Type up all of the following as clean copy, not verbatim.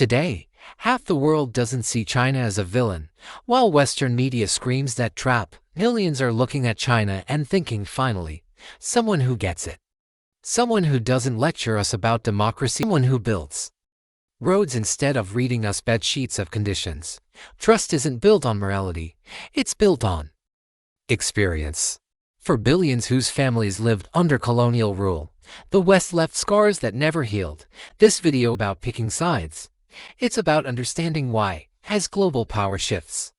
Today, half the world doesn't see China as a villain, while Western media screams that trap. Millions are looking at China and thinking, finally, someone who gets it. Someone who doesn't lecture us about democracy, someone who builds roads instead of reading us bed sheets of conditions. Trust isn't built on morality, it's built on experience. For billions whose families lived under colonial rule, the West left scars that never healed. This video about picking sides. It's about understanding why, as global power shifts,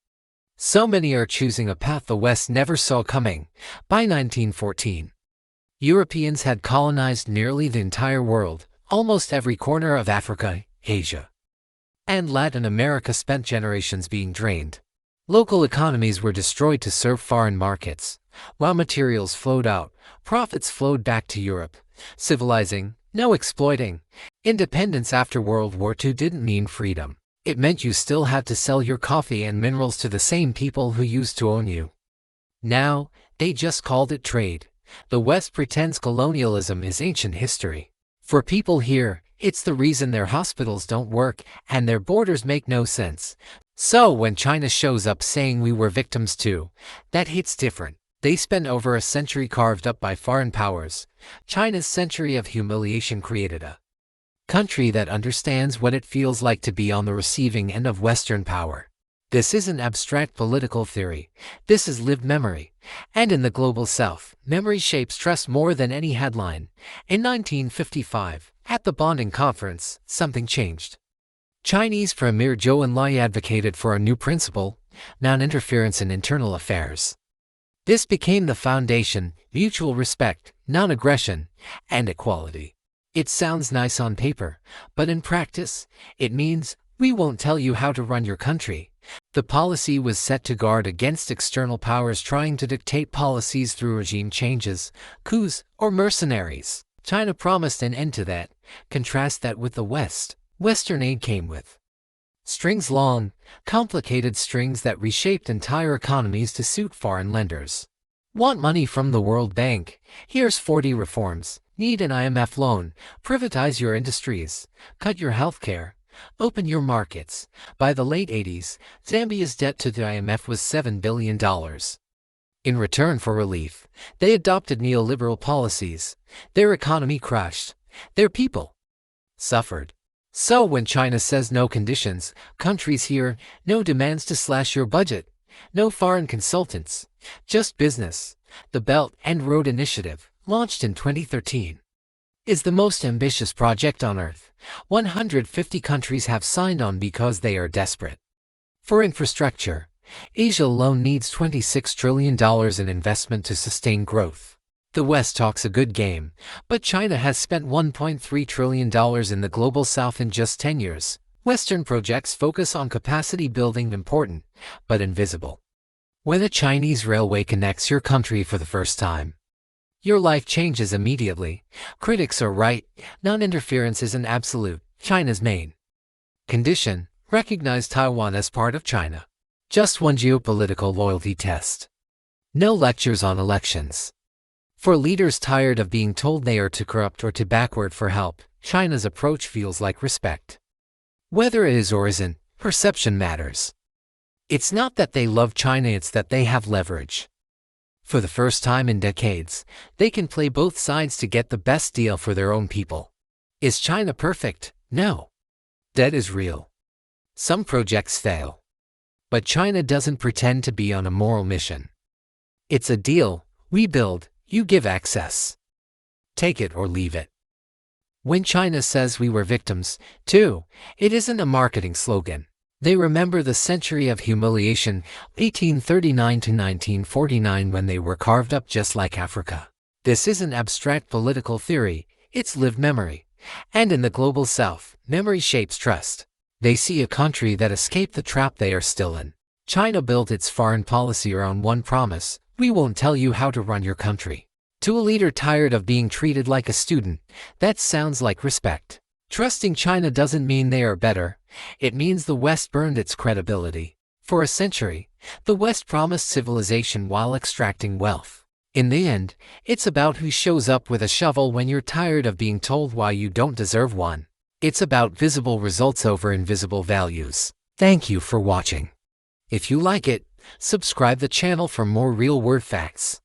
so many are choosing a path the West never saw coming. By 1914, Europeans had colonized nearly the entire world. Almost every corner of Africa, Asia, and Latin America spent generations being drained. Local economies were destroyed to serve foreign markets. While materials flowed out, profits flowed back to Europe. Civilizing, no exploiting. Independence after World War II didn't mean freedom. It meant you still had to sell your coffee and minerals to the same people who used to own you. Now, they just called it trade. The West pretends colonialism is ancient history. For people here, it's the reason their hospitals don't work and their borders make no sense. So when China shows up saying we were victims too, that hits different. They spent over a century carved up by foreign powers. China's century of humiliation created a country that understands what it feels like to be on the receiving end of Western power. This isn't abstract political theory. This is lived memory. And in the global South, memory shapes trust more than any headline. In 1955, at the Bandung Conference, something changed. Chinese Premier Zhou Enlai advocated for a new principle, non-interference in internal affairs. This became the foundation: mutual respect, non-aggression, and equality. It sounds nice on paper, but in practice, it means we won't tell you how to run your country. The policy was set to guard against external powers trying to dictate policies through regime changes, coups, or mercenaries. China promised an end to that. Contrast that with the West. Western aid came with strings, long, complicated strings that reshaped entire economies to suit foreign lenders. Want money from the World Bank? Here's 40 reforms. Need an IMF loan? Privatize your industries. Cut your healthcare. Open your markets. By the late 80s, Zambia's debt to the IMF was $7 billion. In return for relief, they adopted neoliberal policies. Their economy crashed. Their people suffered. So when China says no conditions, countries hear no demands to slash your budget, no foreign consultants, just business. The Belt and Road Initiative, launched in 2013, is the most ambitious project on Earth. 150 countries have signed on because they are desperate. For infrastructure, Asia alone needs $26 trillion in investment to sustain growth. The West talks a good game, but China has spent $1.3 trillion in the global South in just 10 years. Western projects focus on capacity building, important, but invisible. When a Chinese railway connects your country for the first time, your life changes immediately. Critics are right, non-interference isn't absolute. China's main condition: recognize Taiwan as part of China. Just one geopolitical loyalty test. No lectures on elections. For leaders tired of being told they are too corrupt or too backward for help, China's approach feels like respect. Whether it is or isn't, perception matters. It's not that they love China, it's that they have leverage. For the first time in decades, they can play both sides to get the best deal for their own people. Is China perfect? No. Debt is real. Some projects fail. But China doesn't pretend to be on a moral mission. It's a deal: we build, you give access. Take it or leave it. When China says we were victims, too, it isn't a marketing slogan. They remember the century of humiliation, 1839 to 1949, when they were carved up just like Africa. This isn't abstract political theory, it's lived memory. And in the global South, memory shapes trust. They see a country that escaped the trap they are still in. China built its foreign policy around one promise: we won't tell you how to run your country. To a leader tired of being treated like a student, that sounds like respect. Trusting China doesn't mean they are better. It means the West burned its credibility. For a century, the West promised civilization while extracting wealth. In the end, it's about who shows up with a shovel when you're tired of being told why you don't deserve one. It's about visible results over invisible values. Thank you for watching. If you like it, subscribe the channel for more real-world facts.